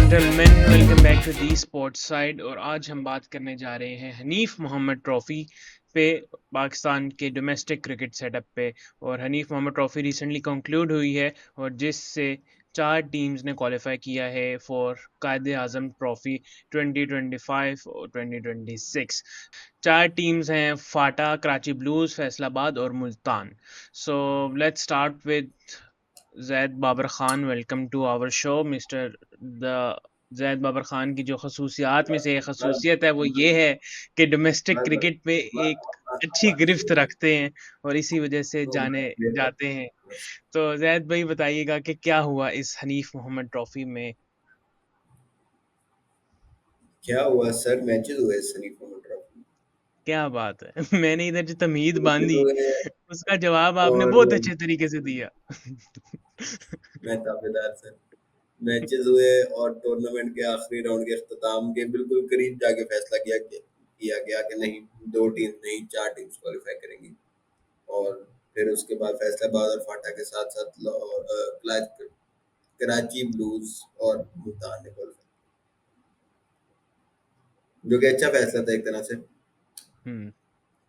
And gentleman, welcome back to the sports side. और आज हम बात करने जा रहे हैं हनीफ मोहम्मद ट्रॉफी पे, पाकिस्तान के डोमेस्टिक क्रिकेट सेटअप पे। और Hanif Mohammad trophy recently concluded हुई है और जिससे 4 टीम्स ने क्वालिफाई किया है फॉर कायदे आजम ट्रॉफी 2025 और 2026। 4 टीम्स हैं: फाटा, कराची ब्लूज, फैसलाबाद और Multan. So let's start with Zaid Babar Khan. Welcome to our show mister the Zaid Babar Khan. की जो खसूसियात में से एक खसूसियत है वो ये है कि डोमेस्टिक क्रिकेट में एक अच्छी गिरफ्त रखते हैं और इसी वजह से जाने जाते हैं। तो ज़ैद भाई बताइएगा कि क्या हुआ इस हनीफ मोहम्मद ट्रॉफी में? क्या हुआ सर? मैचेस हुए सनी ट्रॉफी। क्या बात है! मैंने इधर जो तमहीद मैचेस बांधी हुए उसका जवाब आपने और बहुत अच्छे तरीके से दिया। मैं ताबेदार सर। मैचेस हुए और टूर्नामेंट के आखिरी राउंड के अख्ताम के बिल्कुल करीब जाके फैसला किया गया कि नहीं, दो टीम नहीं, चार टीम्स क्वालिफाई करेंगी। और फिर उसके बाद फैसलाबाद और फाटा के साथ साथ कराची ब्लूज और मुल्तान ने क्वालिफाई, जो कि अच्छा फैसला था एक तरह से, हुँ।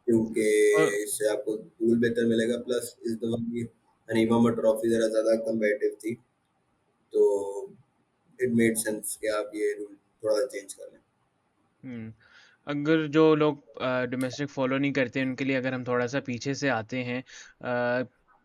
क्योंकि और इससे आपको टूल बेहतर मिलेगा। प्लस इस दफा की हनीमा में ट्रॉफी जरा ज्यादा कम्पेटिटिव थी, तो इट मेड सेंस कि आप ये रूल थोड़ा चेंज कर लें। हुँ। अगर जो लोग डोमेस्टिक फ़ॉलो नहीं करते उनके लिए अगर हम थोड़ा-सा पीछे से आते हैं,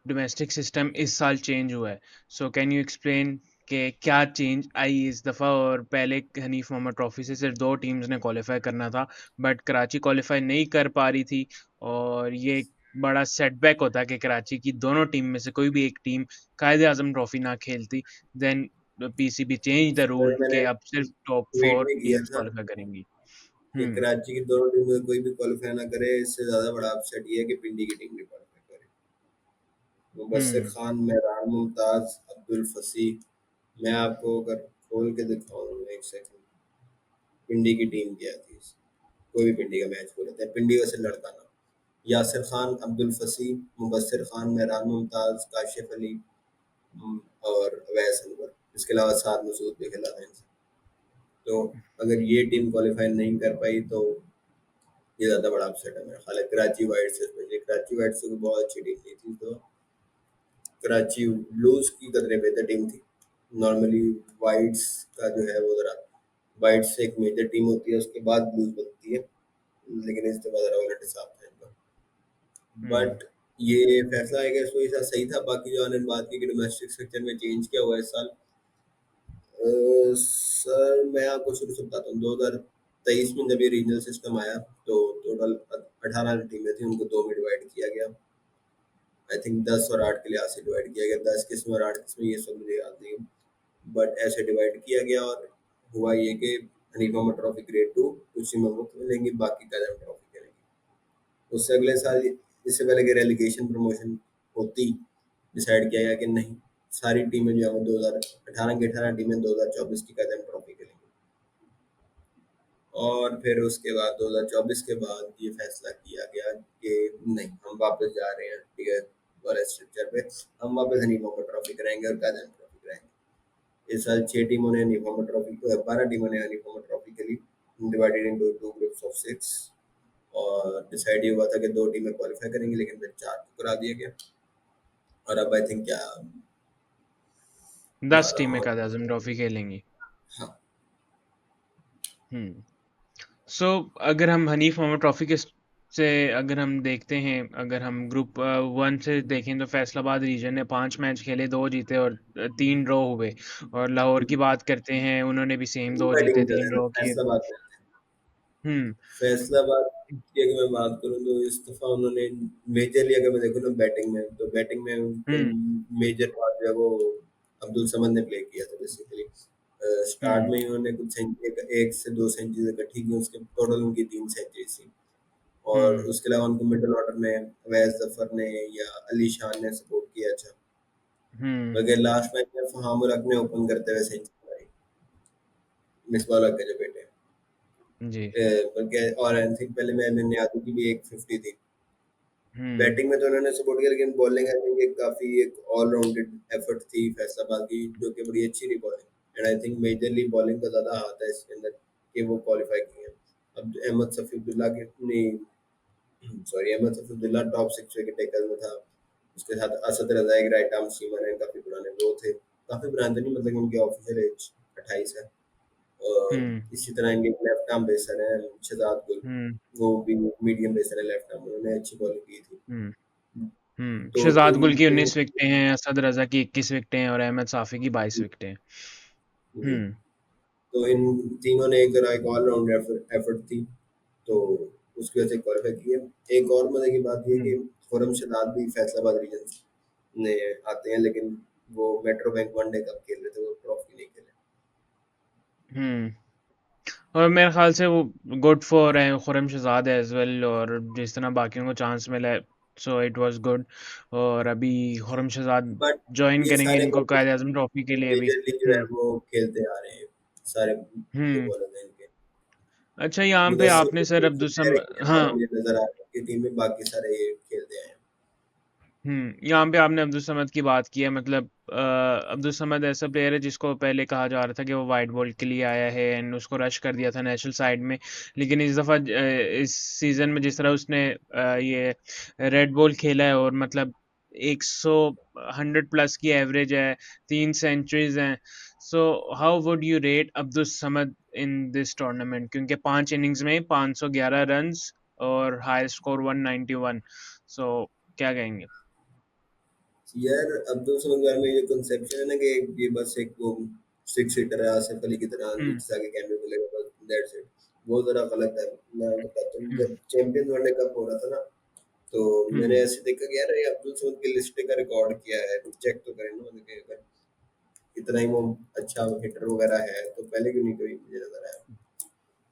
डोमेस्टिक सिस्टम इस साल चेंज हुआ है। सो कैन यू एक्सप्लेन कि क्या चेंज आई इस दफ़ा? और पहले हनीफ मोहम्मद ट्रॉफ़ी से सिर्फ़ 2 टीम्स ने क्वालीफ़ाई करना था, बट कराची क्वालीफ़ाई नहीं कर पा रही थी और ये एक बड़ा सेटबैक होता कि कराची की दोनों टीम में से कोई भी एक टीम कायदे-आज़म ट्रॉफ़ी ना खेलती। देन पीसीबी चेंज द सर रूल मैंने कि अब सिर्फ़ टॉप ट्वीट 4 भी किया टीम्स था क्वालीफ़ाई करेंगी। कि हुँ, कराची की दोनों टीम में कोई भी क्वालिफाई ना करे, इससे ज्यादा बड़ा अपसेट ये है कि पिंडी की टीम नहीं क्वालिफाई करे। मुबस्सिर हुँ, खान, मेहरान मुमताज, अब्दुल फसी। मैं आपको अगर खोल के दिखाऊं एक सेकंड, पिंडी की टीम क्या थी। कोई भी पिंडी का मैच बोल लेते हैं, पिंडी वैसे लड़का ना, यासिर खान, अब्दुल फसी, मुबस्सिर खान, मेहरान मुमताज, काशिफ अली, और अवैस अनवर। इसके अलावा साद मसूद भी खेला था इनसे। तो अगर ये टीम क्वालिफाई नहीं कर पाई तो ये ज़्यादा बड़ा अपसेट है मेरा ख्याल है। कराची वाइट से, स्पेशली कराची वाइट से बहुत अच्छी टीम नहीं थी, तो कराची ब्लूज की कदरे बेहतर टीम थी। नॉर्मली वाइट्स का जो है वो ज़रा, वाइट्स से एक मेजर टीम होती है, उसके बाद ब्लूज बनती है, लेकिन इस दफा ज़रा उलट हिसाब था इनका। हुँ, बट ये फैसला है कि इसको ऐसा सही था। बाकी जो आपने बात की कि डोमेस्टिक स्ट्रक्चर में चेंज किया हुआ है इस साल, सर मैं आपको शुरू से बताता हूँ। 2023 में जब ये रीजनल सिस्टम आया तो टोटल 18 टीमें थी, उनको दो में डिवाइड किया गया। आई थिंक 10 और 8 के लिहाज से डिवाइड किया गया, 10 किस्में और 8 किस्में, ये सब मुझे याद नहीं है। बट ऐसे डिवाइड किया गया और हुआ ये कि हनीफा में ट्रॉफी ग्रेड 2 उसी में मुफ्त मिलेंगी, बाकी कदम ट्रॉफी करेंगे। उससे अगले साल, इससे पहले कि रेलीगेशन प्रमोशन होती, डिसाइड किया गया कि नहीं, सारी टीमें जो है वो 2018 की 18 टीमें 2024 की कदम ट्रॉफी खेलेंगी। और फिर उसके बाद 2024 के बाद ये फैसला किया गया कि नहीं, हम वापस जा रहे हैं टियर वाले स्ट्रक्चर पे। हम वापस हनीफा को ट्रॉफी कराएंगे और कदम ट्रॉफी कराएंगे। इस साल 6 टीमों ने हनीफा में ट्रॉफी, 12 टीमों ने हनीफा में ट्रॉफी खेली, डिवाइडेड इनटू 2 ग्रुप्स ऑफ 6। और डिसाइड ये हुआ था कि 2 टीमें क्वालिफाई करेंगी, लेकिन फिर 4 को करा दिया गया। और अब आई थिंक क्या 10 12 टीमें और, कायद-ए-आज़म ट्रॉफ़ी खेलेंगी। हाँ। हुँ। सो अगर हम हनीफ मोहम्मद ट्रॉफ़ी के से अगर हम देखते हैं, अगर हम ग्रुप 1 से देखें तो फैसलाबाद रीजन ने 5 मैच खेले, 2 जीते और 3 ड्रॉ हुए। और लाहौर की बात करते हैं, उन्होंने भी सेम 2 जीते, बैटिंग कर 3 रहे हैं ड्रॉ किए। फैसलाबाद में। हुँ, फैसलाबाद की अगर मैं बात करूँ तो इस दफा उन्होंने मेजरली, अगर मैं देखूँ ना बैटिंग में, तो बैटिंग में उनके हुँ, मेजर पार्ट जो है वो अब्दुल समद ने प्ले किया था बेसिकली। स्टार्ट हुँ, में ही उन्होंने कुछ एक से दो सेंचुरीज इकट्ठी की, उसके टोटल उनकी 3 सेंचुरी थी। और हुँ, उसके अलावा उनको मिडिल ऑर्डर में अवैस जफर ने या अली शान ने सपोर्ट किया। अच्छा, हुँ, मगर लास्ट मैच में फहाम उल हक ने ओपन करते हुए सेंचुरी मारी, मिसबाह उल हक के जो बेटे हैं। जी, बल्कि और आई थिंक पहले मैं मैंने याद की भी एक 50 थी। हुँ, बैटिंग में तो उन्होंने सपोर्ट किया, लेकिन बॉलिंग आई थिंक एक काफी एक ऑलराउंडेड एफर्ट थी फैसलाबाद की, जो कि बड़ी अच्छी रही bowling. And I think majorly bowling का ज़्यादा हाथ है इसके अंदर कि वो क्वालिफाई किए हैं। अब अहमद सफीउद्दीन के नहीं, sorry, Ahmed Safiuddin top 6 wicket taker में था। उसके साथ असद रज़ा एक राइट आर्म सीमर है, काफ़ी पुराने वो थे। काफ़ी पुराने तो नहीं, मतलब उनकी ऑफिशियल एज 28 है। और हुँ, इसी तरह इनके लेफ्ट आर्म पेसर हैं शहजाद गुल, हुँ, वो भी मीडियम पेसर है लेफ्ट आर्म, उन्होंने अच्छी बॉलिंग की थी। हुँ, हुँ। तो शहज़ाद इन गुल की तीनों 19 विकेटें हैं, असद रज़ा की 21 विकेटें हैं और अहमद साफ़ी की 22 विकेटें हैं। जी, हुँ, तो इन तीनों ने एक तरह एक ऑलराउंड एफर्ट एफर्ट थी, तो उसकी वजह से क्वालिफाई किए। एक और मजे की बात ये है हुँ, कि खुर्रम शदाब भी फैसलाबाद रीजन में आते हैं, लेकिन वो मेट्रो बैंक वनडे कप खेल रहे थे, वो ट्रॉफी नहीं खेले। हुँ। और मेरे ख़्याल से वो good for Khurram Shahzad as well और जिस तरह बाकियों को चांस मिला है, सो इट वाज़ गुड और अभी खुर्रम शहज़ाद बट जॉइन ये करेंगे सारे इनको कायद-ए-आज़म ट्रॉफ़ी के लिए भी। मेजरली जो है हुँ, वो खेलते आ रहे हैं, सारे जो हुँ। बॉलर हैं इनके। अच्छा यहाँ पे बिकॉज़ सिर्फ आपने सर एक से अब्दुल सम प्लेयर के हाँ। अलावा मुझे नज़र आ रहा है कि टीम में बाकी सारे ये खेलते आए हैं। यहाँ पे आपने अब्दुल समद की बात की है मतलब अब्दुल समद ऐसा प्लेयर है जिसको पहले कहा जा रहा था कि वो व्हाइट बॉल के लिए आया है एंड उसको रश कर दिया था नेशनल साइड में। लेकिन इस दफ़ा इस सीज़न में जिस तरह उसने ये रेड बॉल खेला है और मतलब 100 100 प्लस की एवरेज है, 3 सेंचुरीज़ हैं। So how would you rate Abdul Samad in this tournament? क्योंकि 5 इनिंग्स में 511 रन्स और हाईएस्ट स्कोर 191 सो क्या कहेंगे? यार अब्दुल समद के बारे में ये कंसेप्शन है ना कि ये बस एक वो सिक्स सीटर है, आसिफ अली की तरह हुँ। नीचे से आके कैमियो मिलेगा, बस दैट्स इट। वो ज़रा गलत है। मैं बताता हूँ, हुँ, जब चैंपियंस वनडे कप हो रहा था ना, तो मैंने हुँ, ऐसे देखा कि यार ये अब्दुल समद की लिस्ट का रिकॉर्ड किया है, चेक तो करें ना, मैंने कहा अगर इतना ही वो अच्छा हिटर वगैरह है तो पहले क्यों नहीं कोई मुझे नजर आया।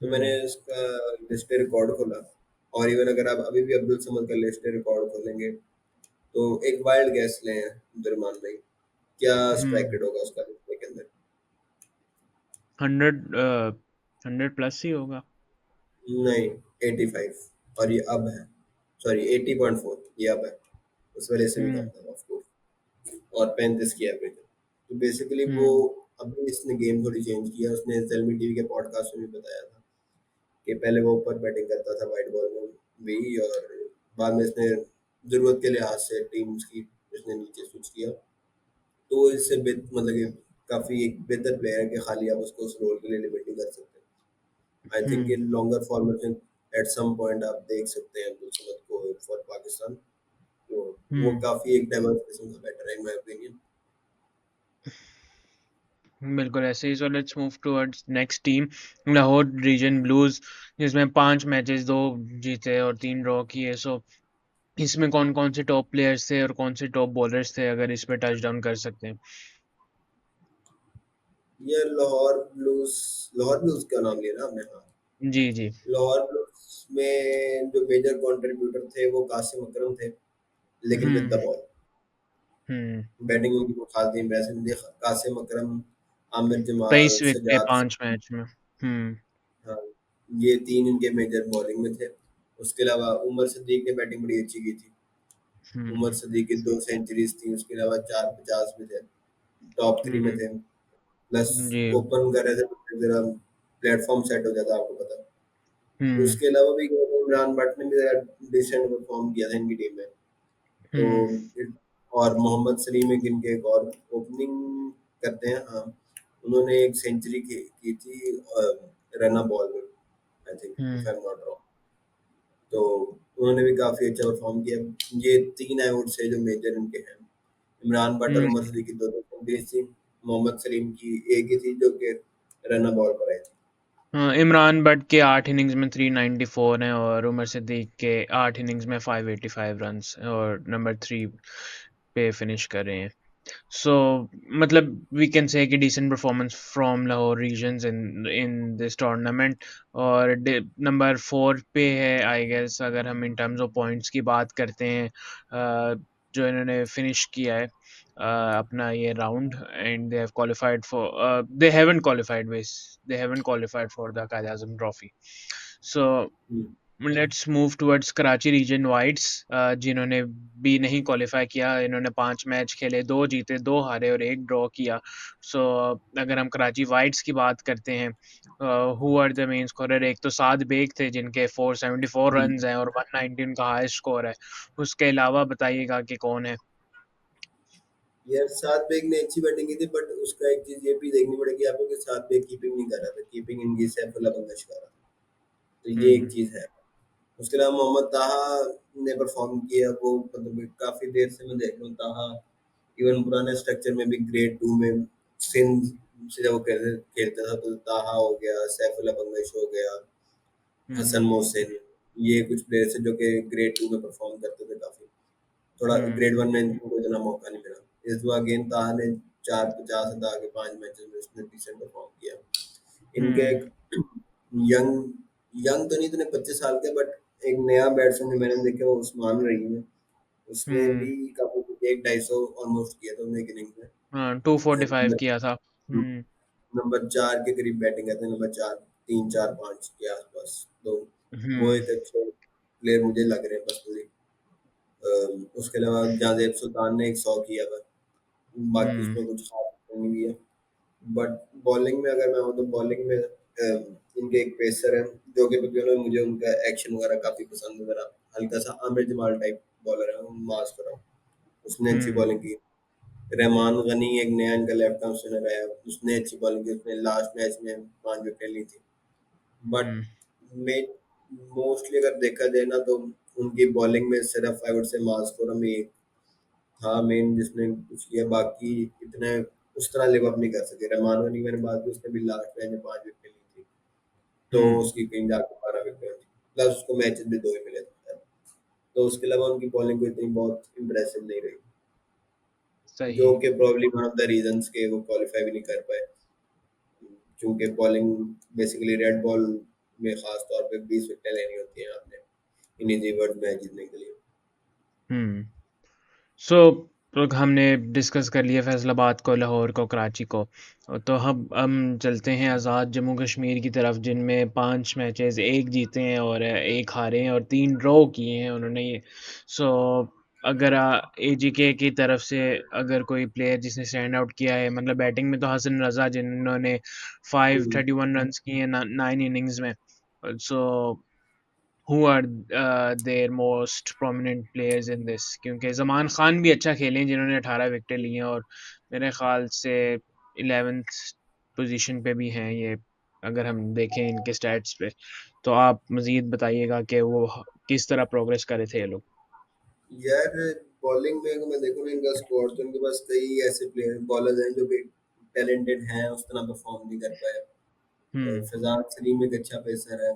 तो मैंने हुँ, उसका लिस्ट रिकॉर्ड खोला, और इवन अगर आप अभी भी अब्दुल समद का लिस्ट रिकॉर्ड खोलेंगे तो एक वाइल्ड गैस लें अब्दुलरमान भाई, क्या स्ट्राइक हुँ, रेट होगा उसका लिस्ट के अंदर? 100 100 प्लस ही होगा। नहीं, 85। और ये अब है, सॉरी 80.4, ये अब है, उस वजह से भी कम हुँ, था ऑफ कोर्स। और 35 की एवरेज है। तो बेसिकली वो, हुँ, अभी इसने गेम थोड़ी चेंज किया, उसने ज़ेलमी टीवी के पॉडकास्ट में भी बताया था कि पहले वो ऊपर बैटिंग करता था वाइट बॉल में भी, और बाद में इसने ज़रूरत के लिहाज से टीम्स की इसने नीचे स्विच किया। तो इससे मतलब कि काफ़ी एक बेहतर प्लेयर है कि खाली आप उसको उस रोल के लिए लिमिट नहीं कर सकते। I think hmm, in longer format में एट सम पॉइंट आप देख सकते हैं अब्दुल समद को फॉर पाकिस्तान। तो वो हुँ, काफ़ी एक डाइवर्स किस्म का बैटर है इन माय ओपिनियन। बिल्कुल ऐसे ही। So let's move towards next team Lahore region blues जिसमें 5 मैचेस 2 जीते और 3 ड्रॉ किए। सो इसमें कौन-कौन से टॉप प्लेयर्स थे और कौन से टॉप बॉलर्स थे अगर इस पे टच डाउन कर सकते हैं? ये लाहौर ब्लूज का नाम लिया ना आपने? हाँ, जी, जी। लाहौर ब्लूज में जो मेजर कंट्रीब्यूटर थे वो कासिम अकरम थे, लेकिन with the hmm, ball. Hmm. Batting उनकी कोई खास नहीं, वैसे भी देखा कासिम अकरम, आमिर जमाल, 23 विकेटें सजाद, 5 मैच में। हुँ, हाँ, ये तीन इनके मेजर बॉलिंग में थे। उसके अलावा उमर सदीक ने बैटिंग बड़ी अच्छी की थी। उमर हुँ, सदीक की 2 सेंचुरीज थी, उसके अलावा 450 में थे, टॉप 3 में हुँ, थे। प्लस जी। ओपन कर रहे थे तो जरा प्लेटफॉर्म सेट हो जाता, आपको पता। हुँ, उसके अलावा भी इमरान भट्ट ने भी डिसेंट परफॉर्म किया था इनकी टीम में। तो हुँ, और मोहम्मद सलीम एक इनके एक और ओपनिंग करते हैं, हाँ, उन्होंने एक सेंचुरी की थी रना बॉल में, I think if hmm, I am not wrong. तो उन्होंने भी काफी अच्छा परफॉर्म किया। ये तीन आई वुड से जो मेजर इनके हैं। इमरान भट्ट और हुँ। उमर सलीम की दो दो सेंचुरी थी, मोहम्मद सलीम की एक ही थी जो कि रना बॉल पर आई थी। हाँ, इमरान बट के 8 इनिंग्स में 394 हैं और उमर सिद्दीक के 8 इनिंग्स में 585 रन्स और नंबर 3 पे फिनिश कर रहे हैं। सो मतलब वी कैन से कि decent performance from Lahore regions in in this tournament और नंबर 4 पे है आई गेस अगर हम इन टर्म्स ऑफ पॉइंट्स की बात करते हैं जो इन्होंने फिनिश किया है अपना ये round and they have qualified for they haven't qualified for the Quaid Azam trophy so let's move towards Karachi region whites, जिन्होंने भी नहीं क्वालिफाई किया। इन्होंने 5 मैच खेले, 2 जीते, 2 हारे और 1 ड्रॉ किया। सो अगर हम कराची वाइट्स की बात करते हैं, who are the main scorer? एक तो साद बेग थे जिनके 474 रन्स हैं और 119 उनका हाईएस्ट स्कोर है। उसके अलावा बताइएगा कि कौन है? यार सात बेग ने अच्छी बैटिंग की थी, बट उसका एक चीज ये भी देखनी पड़ेगी आपको कि सात बेग कीपिंग नहीं कर रहा था, कीपिंग इनकी सैफुल्ला बंगश कर रहा था, तो ये एक हुँ, चीज है। उसके अलावा मोहम्मद ताहा ने परफॉर्म किया, वो मतलब काफी देर से मैं देख रहा हूँ ताहा, इवन पुराने स्ट्रक्चर में भी ग्रेड टू में सिंध से जब वो खेलता था, तो ताहा हो गया, सैफुल्ला बंगश हो गया, हुँ, हसन हुँ, मोहसिन, ये कुछ प्लेयर्स हैं जो कि ग्रेड टू में परफॉर्म करते थे काफी। थोड़ा हुँ, ग्रेड वन में इनको इतना मौका नहीं मिला। इस बार गेंद ताहा ने 450 से आगे 5 मैचेस में उसने डिसेंट परफॉर्म किया। इनके हुँ, एक यंग यंग तो नहीं, इतने 25 साल के, बट एक नया बैट्समैन जो मैंने देखे वो उस्मान रहीम है। उसने हुँ, भी काफी एक 250 ऑलमोस्ट किया था उसने एक इनिंग्स में। हाँ, 245 नंबर किया था। हुँ, नंबर 4 के करीब बैटिंग करते हैं, नंबर 4, 3, 4, 5 के आसपास। तो वो हुँ, एक अच्छे प्लेयर मुझे लग रहे हैं पर्सनली। उसके अलावा जाजेब सुल्तान ने एक 100 किया था, बाकी हुँ, उसमें कुछ खास नहीं किया। बट बॉलिंग में अगर मैं हूँ तो बॉलिंग में इनके एक पेसर है जो कि मुझे उनका एक्शन वगैरह काफी पसंद है, जरा हल्का सा आमिर जमाल टाइप बॉलर है, मास करा, उसने अच्छी हुँ, बॉलिंग की। रहमान गनी एक नया इनका लेफ्ट आर्म स्पिनर आया, उसने अच्छी बॉलिंग की, उसने लास्ट मैच में 5 विकेट ली थी। बट हुँ, मे मोस्टली अगर देखा जाए ना, तो उनकी बॉलिंग में सिर्फ आई वुड से मास्कोरम ही एक था मेन जिसने कुछ किया, बाकी इतने उस तरह लिव अप नहीं कर सके। रहमान गनी मैंने बात की, उसने भी लास्ट मैच में 5 विकेट ली थी, तो हुँ, उसकी कहीं जाकर 12 विकेट थी, प्लस उसको मैचेस भी 2 ही मिले थे। तो उसके अलावा उनकी बॉलिंग को इतनी बहुत इंप्रेसिव नहीं रही, जो सही। कि probably one of the reasons के वो क्वालिफाई भी नहीं कर पाए, क्योंकि बॉलिंग बेसिकली रेड बॉल में खास तौर पे 20 विकेट लेनी होती है आपने इन इजी वर्ल्ड मैच जीतने के लिए। हुँ। सो लोग हमने डिस्कस कर लिया फैसलाबाद को, लाहौर को, कराची को। तो हम चलते हैं आज़ाद जम्मू कश्मीर की तरफ, जिनमें 5 मैचेस 1 जीते हैं और 1 हारे हैं और 3 ड्रॉ किए हैं उन्होंने ये। सो अगर एजीके की तरफ से अगर कोई प्लेयर जिसने स्टैंड आउट किया है, मतलब बैटिंग में तो हसन रज़ा जिन्होंने हम्म। 531 रन्स किए हैं 9 इनिंग्स में। So who are there most prominent players in this? क्योंकि ज़मान खान भी अच्छा खेले हैं जिन्होंने 18 विकेटें ली हैं और मेरे ख़्याल से 11th पोज़ीशन पे भी हैं ये, अगर हम देखें इनके स्टैट्स पे। तो आप मज़ीद बताइएगा कि वो किस तरह प्रोग्रेस कर रहे थे ये लोग? यार बॉलिंग में अगर मैं देखूँ ना इनका स्क्वाड, तो इनके पास कई ऐसे प्लेयर बॉलर्स हैं जो कि टैलेंटेड हैं, उस तरह परफॉर्म नहीं कर पाए। हुँ, फैजान सलीम एक अच्छा पेसर है,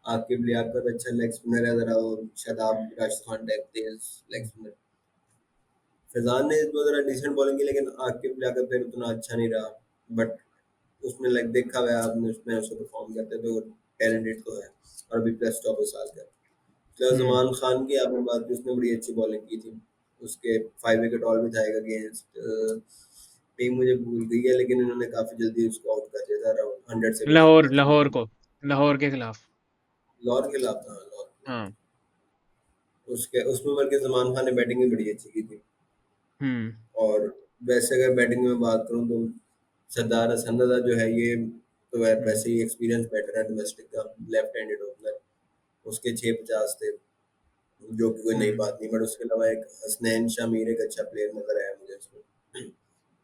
आकिब लियाकत अच्छा लेग स्पिनर है, जरा वो शादाब राशिद खान टाइप तेज लेग स्पिनर। फैजान ने इस बार जरा डिसेंट बॉलिंग की, लेकिन आकिब लियाकत फिर उतना अच्छा नहीं रहा। बट उसमें लाइक देखा हुआ है आपने, उसमें उसको परफॉर्म करते तो टैलेंटेड तो है, और अभी प्लस 24 साल का है। प्लस हुँ, जमान खान की आपने बात की, उसने बड़ी अच्छी बॉलिंग की थी। उसके 5 विकेट ऑल भी था एक अगेंस्ट टीम मुझे भूल गई है, लेकिन इन्होंने काफी जल्दी उसको आउट कर दिया था, अराउंड 100 से भी ज्यादा लाहौर गज में। लाहौर को, लाहौर के खिलाफ। लाहौर के खिलाफ था, लाहौर के खिलाफ। हाँ, उसके उसमें बल्कि जमान खान ने बैटिंग भी बड़ी अच्छी की थी। हुँ, और वैसे अगर बैटिंग में बात करूँ तो सरदार हसन रजा जो है ये, तो हुँ, वैसे ही एक्सपीरियंस बेटर है डोमेस्टिक का, लेफ्ट हैंडेड ओपनर। उसके 650 थे, जो कि कोई नई हुँ, बात नहीं, बट उसके अलावा एक हसनैन शामीर एक अच्छा प्लेयर नजर आया मुझे उसमें।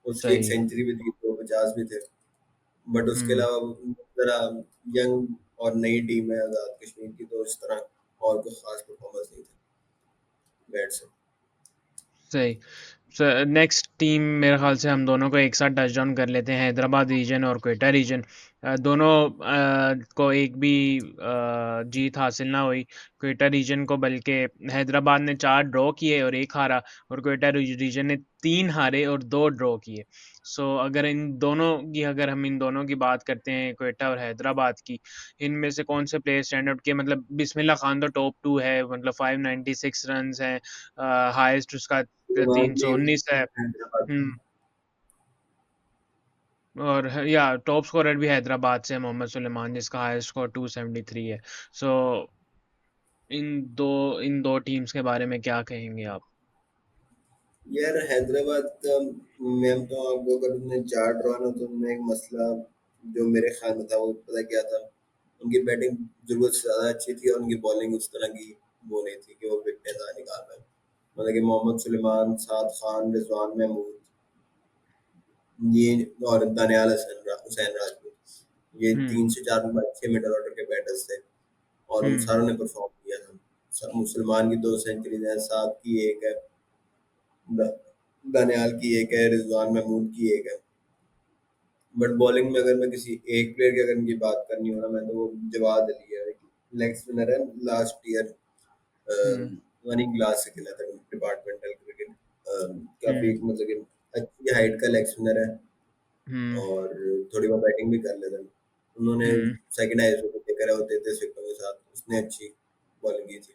उसकी एक सही। सेंचुरी भी थी, 250 भी थे। बट उसके हुँ, अलावा जरा यंग और नई टीम है आजाद कश्मीर की, तो इस तरह और कोई खास परफॉर्मेंस नहीं था बैट से। सही। नेक्स्ट टीम मेरे ख़्याल से हम दोनों को एक साथ टच डाउन कर लेते हैं, हैदराबाद रीजन और क्वेटा रीजन। दोनों को एक भी जीत हासिल ना हुई। क्वेटा रीजन को बल्कि हैदराबाद ने 4 ड्रॉ किए और 1 हारा, और क्वेटा रीजन ने 3 हारे और 2 ड्रॉ किए। सो अगर हम इन दोनों की बात करते हैं, क्वेटा और हैदराबाद की, इनमें से कौन से प्लेयर स्टैंड आउट किए? मतलब बिस्मिल्लाह खान तो टॉप 2 है, मतलब 596 रन्स हैं, हाईएस्ट उसका नुमान टीम 319 है। हैदराबाद हुँ, और टॉप स्कोरर भी हैदराबाद से है मोहम्मद सुलेमान, जिसका हाईएस्ट स्कोर 273 है। सो इन दो इन 2 टीम्स के बारे में क्या कहेंगे आप? यार हैदराबाद का मैं तो आपको अगर उन्हें 4 ड्रॉ ना तो उनमें एक मसला जो मेरे ख्याल में था वो पता क्या था, उनकी बैटिंग ज़रूरत से ज़्यादा अच्छी थी और उनकी बॉलिंग उस तरह की वो नहीं थी कि वो विकेटें ज़्यादा निकाल पाएँ। मतलब कि मोहम्मद सुलेमान, साद खान, रिजवान महमूद ये और दानियाल हुसैन राजपूत, ये हुँ, 3 से 4 अच्छे मिडल ऑर्डर के बैटर्स थे और उन हुँ, सारों ने परफॉर्म किया था। मुसलमान की 2 सेंचुरीज हैं, साद की एक है, दानियाल की एक है, रिजवान महमूद की एक है। बट बॉलिंग में अगर मैं किसी एक प्लेयर की अगर इनकी बात करनी हो ना मैं तो वो जवाद अली है, लेग स्पिनर है, लास्ट ईयर हुँ, रनिंग क्लास से खेला था डिपार्टमेंटल क्रिकेट। काफी हुँ, मतलब कि अच्छी हाइट का लेग स्पिनर है हुँ, और थोड़ी बहुत बैटिंग भी कर लेता है। उन्होंने हुँ, सेकंड हाईएस्ट विकेट टेकर है वो 33 विकेटों के साथ, उसने अच्छी बॉलिंग की थी।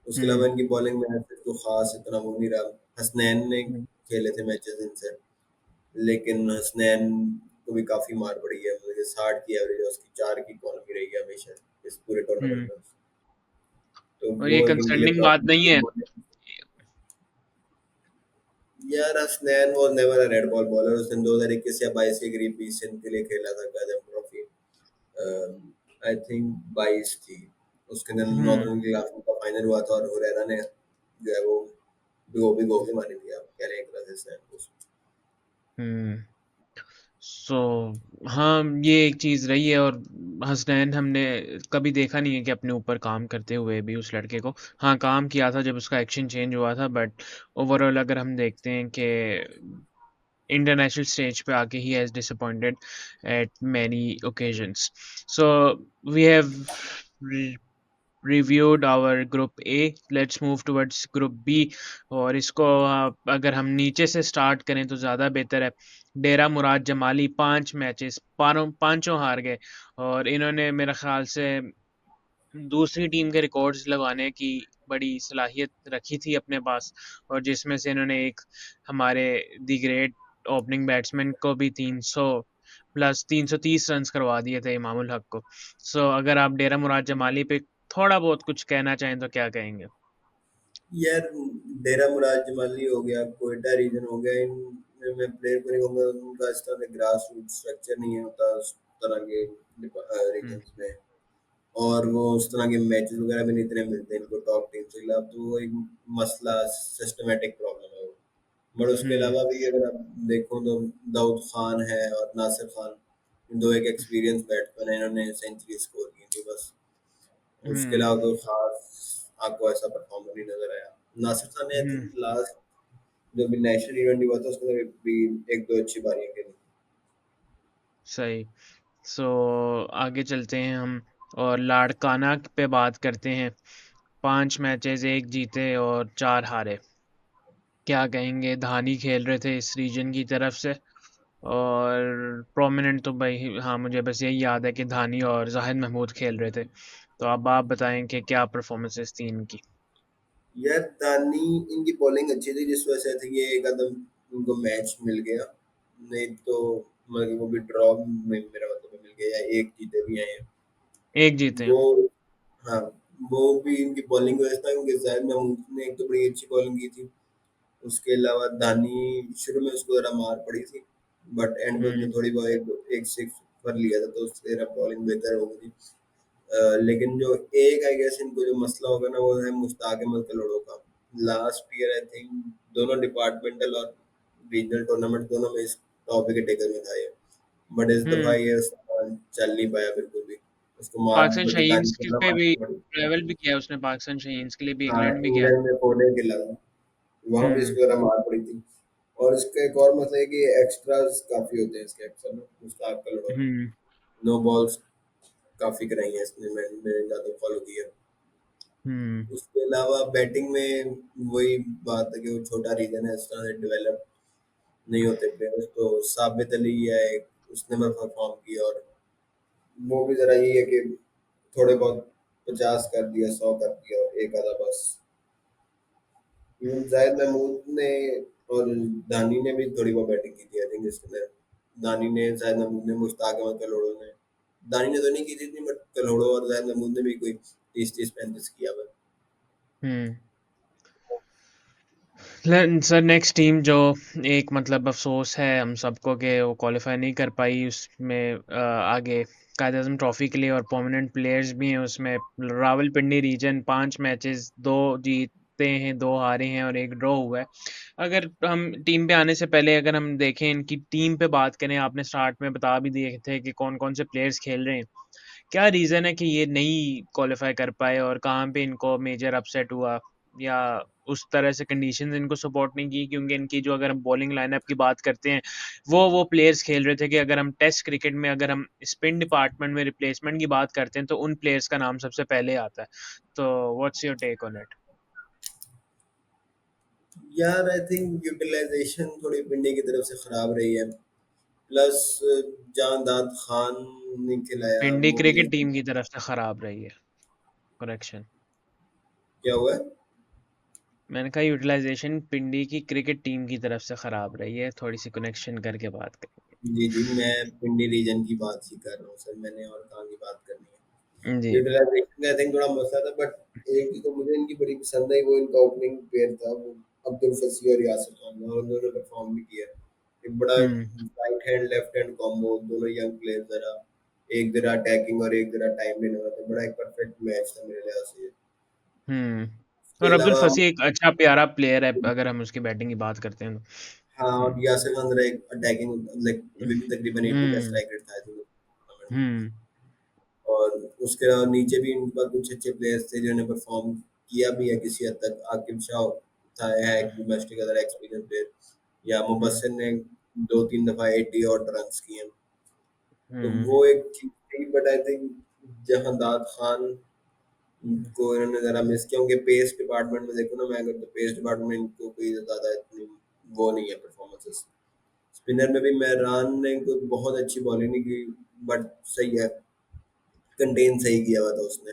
उसके हुँ, अलावा इनकी बॉलिंग में ऐसे तो खास इतना वो नहीं रहा। हसनैन ने हुँ, खेले थे मैचेस इनसे, लेकिन हसनैन को भी काफी मार पड़ी है, मतलब कि 60 की एवरेज है उसकी, 4 की इकॉनमी रही है हमेशा इस पूरे टूर्नामेंट हुँ। में। तो और ये वो एक इनके लिए कंसर्निंग बात नहीं है। प्रॉब्लम। यार Hasnain was never a red ball bowler, उसने 2021 या 22 के करीब बीच इनके लिए खेला था कदम ट्रॉफी, आई थिंक 22 थी। उसके अंदर हुँ, नॉर्दर्न क्लास का फाइनल हुआ था और हुरैरा ने जो है वो भिगो के मारी थी, आप कह रहे हैं एक तरह से हुँ। सो हाँ, ये एक चीज़ रही है और हसनैन हमने कभी देखा नहीं है कि अपने ऊपर काम करते हुए भी उस लड़के को। हाँ, काम किया था जब उसका एक्शन चेंज हुआ था बट ओवरऑल अगर हम देखते हैं कि इंटरनेशनल स्टेज पे आके ही has disappointed at many occasions. So we have re reviewed our group A. Let's move towards group B और इसको अगर हम नीचे से स्टार्ट करें तो ज़्यादा बेहतर है। डेरा मुराद जमाली 5 मैचेस पाँचों हार गए और इन्होंने मेरे ख़्याल से दूसरी टीम के रिकॉर्ड्स लगाने की बड़ी सलाहियत रखी थी अपने पास और जिसमें से इन्होंने एक हमारे दी ग्रेट ओपनिंग बैट्समैन को भी 300 प्लस 330 रन्स करवा दिए थे इमामुल हक को। सो अगर आप डेरा मुराद जमाली पे थोड़ा बहुत कुछ कहना चाहें तो क्या कहेंगे? यार डेरा मुराद जमाली हो गया, कोयटा रीजन हो गया, इनमें मैं प्लेयर को नहीं कहूँगा, उनका इस तरह का ग्रास रूट स्ट्रक्चर नहीं होता उस तरह के हुँ, रीजन्स में, और वो उस तरह के मैचेस वगैरह भी नहीं इतने मिलते इनको टॉप टीम से खिलाफ, तो वो एक मसला सिस्टमेटिक प्रॉब्लम है वो। बट उसके हुँ, अलावा भी अगर आप देखो तो दाऊद खान है और नासिर खान, दो एक एक्सपीरियंस बैट्समैन है, इन्होंने सेंचुरी स्कोर की थी बस। उसके हुँ, अलावा कोई खास आपको ऐसा परफॉर्मर नहीं नजर आया। नासिर खान ने आई हुँ, थिंक लास्ट जो भी नेशनल इवेंट हुआ था उसके अंदर भी एक दो अच्छी पारियां खेली। सही। सो आगे चलते हैं हम और लाड़काना पे बात करते हैं। 5 मैचेस 1 जीते और 4 हारे। क्या कहेंगे? धानी खेल रहे थे इस रीजन की तरफ से और प्रोमिनेंट तो भाई हाँ, मुझे बस यही याद है कि धानी और ज़ाहिद महमूद खेल रहे थे। तो अब आप बताएँ कि क्या परफ़ॉर्मेंसेज़ थी इनकी? यार दानी, इनकी बॉलिंग अच्छी थी जिस वजह से आई थिंक ये एक आदम उनको मैच मिल गया, नहीं तो मतलब वो भी ड्रॉ में मेरा मतलब मिल गया या एक जीते भी आए हैं 1 जीते हैं। वो। हाँ, वो भी इनकी बॉलिंग वजह से था क्योंकि जाहिद महमूद ने एक तो बड़ी अच्छी बॉलिंग की थी। उसके अलावा दानी शुरू में उसको ज़रा मार पड़ी थी, बट एंड में उसने हुँ, थोड़ी बहुत एक एक सिक्स पर लिया था तो उससे बॉलिंग बेहतर हो गई थी। लेकिन जो एक आई गेस इनको जो मसला होगा ना वो है मुश्ताक अहमद कलोड़ो का। लास्ट ईयर आई थिंक दोनों डिपार्टमेंटल और रीजनल टूर्नामेंट दोनों में इस टॉप विकेट टेकर में था ये, बट इस दफा हुँ। ये चल नहीं पाया बिल्कुल भी। उसको मार पाकिस्तान बल्कि दानी शाहीन्स को के ज़्यादा पे मार भी पड़ी। ट्रैवल भी किया उसने पाकिस्तान शाहीन्स के लिए भी हाँ, इंग्लैंड भी गया इंग्लैंड में 4 डे खेला था, वहाँ भी हुँ, इसको ज़रा मार पड़ी थी। और इसका एक और मसला है कि एक्स्ट्रास काफ़ी होते हैं इसके अक्सर ना, मुश्ताक कलोड़ो ने हुँ, नो बॉल्स काफ़ी कराई हैं इसने, मैंने ज़्यादा फॉलो किया। हुँ, उसके अलावा बैटिंग में वही बात है कि वो छोटा रीजन है, इस तरह से डेवलप नहीं होते प्लेयर्स, तो साबित अली है एक, उसने मैं परफॉर्म किया और वो भी जरा यही है कि थोड़े बहुत 50 कर दिया, 100 कर दिया और एक आधा बस। इवन जाहिद महमूद ने और दानी ने भी थोड़ी बहुत बैटिंग की थी आई थिंक इसके अंदर। दानी ने, जाहिद महमूद ने, मुश्ताक अहमद कलोड़ो ने, दानी ने तो नहीं की थी इतनी, बट कलोड़ो और जाहिद महमूद ने भी कोई 30-30 35 किया हुआ है। हुँ। सर नेक्स्ट टीम जो एक मतलब अफ़सोस है हम सबको कि वो क्वालिफ़ाई नहीं कर पाई उसमें आगे कायद-ए-आज़म ट्रॉफ़ी के लिए और प्रोमिनेंट प्लेयर्स भी हैं उसमें। रावलपिंडी रीजन 5 मैचेस 2 जीते हैं, 2 हारे हैं और 1 ड्रॉ हुआ है। अगर हम टीम पे आने से पहले अगर हम देखें इनकी टीम पे बात करें, आपने स्टार्ट में बता भी दिए थे कि कौन-कौन से प्लेयर्स खेल रहे हैं। क्या रीज़न है कि ये नहीं क्वालिफ़ाई कर पाए और कहाँ पे इनको मेजर अपसेट हुआ? या उस तरह से कंडीशंस इनको सपोर्ट नहीं की क्योंकि इनकी जो अगर हम बॉलिंग लाइनअप की बात करते हैं, वो प्लेयर्स खेल रहे थे कि अगर हम टेस्ट क्रिकेट में अगर हम स्पिन डिपार्टमेंट में रिप्लेसमेंट की बात करते हैं, तो उन प्लेयर्स का नाम सबसे पहले आता है। तो what's your take on it? यार आई थिंक यूटिलाइजेशन थोड़ी पिंडी की तरफ से खराब रही है। प्लस जानदाद खान ने खिलाया पिंडी वो भी क्रिकेट एक। टीम की तरफ से खराब रही है, करेक्शन। क्या हुआ है? मैंने कहा यूटिलाइज़ेशन पिंडी की क्रिकेट टीम की तरफ से खराब रही है, थोड़ी-सी कनेक्शन करके बात करेंगे। जी जी, मैं पिंडी रीजन की बात ही कर रहा हूँ सर, मैंने और कहाँ की बात करनी है। जी। यूटिलाइजेशन का आई थिंक थोड़ा मसला था, बट एक चीज तो मुझे इनकी बड़ी पसंद आई, वो इनका ओपनिंग पेयर था, वो अब्दुल फसी और यासिर खान, और उन्होंने परफॉर्म भी किया। एक बड़ा हुँ, right hand left hand combo, दोनों यंग प्लेयर जरा, एक जरा अटैकिंग और एक जरा टाइम लेने वाला था, बड़ा एक परफेक्ट मैच था मेरे लिहाज से ये। हुँ। इसके और अब्दुल अलावा फसी एक अच्छा प्यारा प्लेयर है, अगर हम उसकी बैटिंग की बात करते हैं तो। हाँ, और हुँ। यासिर खान जरा एक अटैकिंग, लाइक अभी भी तकरीबन 80 का हुँ, स्ट्राइक रेट था टूर्नामेंट में। हुँ, और उसके अलावा नीचे भी इनके पास कुछ अच्छे प्लेयर्स थे जिन्होंने परफॉर्म किया भी है किसी हद तक। आकिब शाह था, है एक डोमेस्टिक अदर एक्सपीरियंस प्लेयर, या हुँ, मुबस्सिर ने 2-3 दफ़ा 80 और रन्स किए हैं। तो हुँ, वो एक चीज़ थी, but I think Jahandad Khan को इन्होंने ज़रा मिस किया, उनके पेस डिपार्टमेंट में देखो ना मैं, अगर तो पेस डिपार्टमेंट में इनको कोई ज़्यादा इतनी वो नहीं है परफॉर्मेंसेस। स्पिनर में भी मेहरान ने कोई बहुत अच्छी बॉलिंग नहीं की, बट सही है, कंटेन सही किया हुआ था उसने।